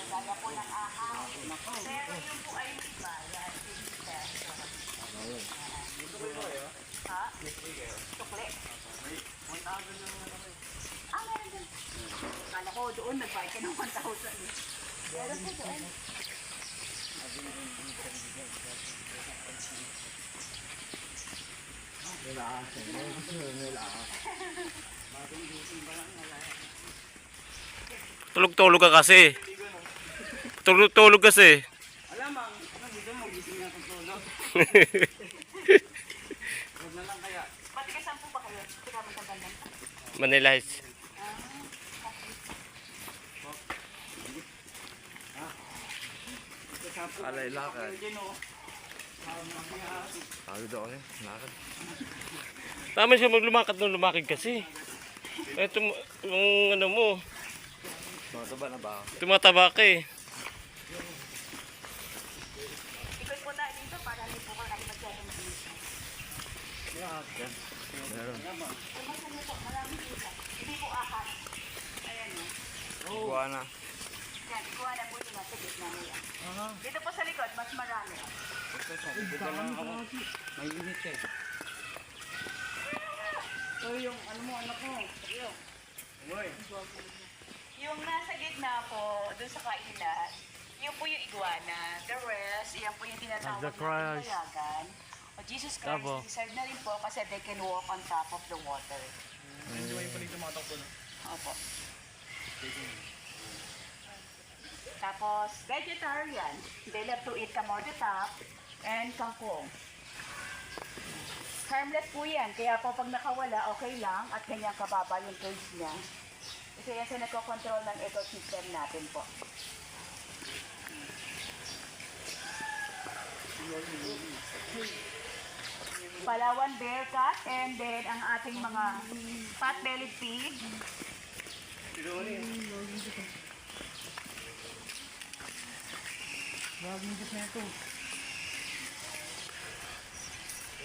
Gaya po ng ahaw. Pero yung po ay iba. Yan, 50 pesos. Ha? Tukli? Ah, meron din. Kala ko doon, nagbayad ka ng 1,000. Meron po doon. Tulog-tulog ka kasi. Tulog-tulog kasi. Alam ang, ano dito mo, gising na itong tulog. Huwag na lang kaya. Pati ka saan po ba kayo? Hindi kami sa bandang. Manila Heights. Alay lakad. Pagod ako eh. Lakad. Tama siya maglumakad nung lumakad kasi. Ito yung ano mo. Tumataba na ba? Tumataba ka eh. Ikot po tayo dito para hindi po kayo masyado mag-iis. Meron. Maraming isa. Hindi po ahas. Ayan o. Iguana na. Yan, ikuha na po nila sa gitna niya. Dito po sa likod, mas marami. Dito lang ako. May init eh. So yung ano mo anak mo. Uy. Yung nasa gitna po, dun sa kainan, yun po yung iguana. The rest, yan po yung tinatawag The na Christ. pinayagan. O Jesus Christ, Tabo. deserve na rin po kasi they can walk on top of the water. Medyo may palig tumatakbo na. Opo. Tapos, vegetarian. They love to eat kamote top and kangkong. Harmless po yan. Kaya po pag nakawala, okay lang at kanyang kababa yung cage niya. Kasi yan sa nagko-control ng ecosystem natin po. Palawan bear cat and then ang ating mga pot-bellied pig. Bagong gas na ito.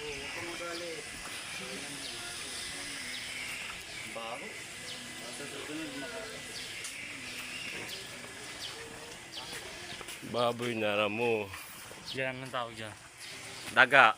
Huwag ka magalit. Bago? Sa susunod Baboy na mo. Diyan ang tawag dyan. Daga.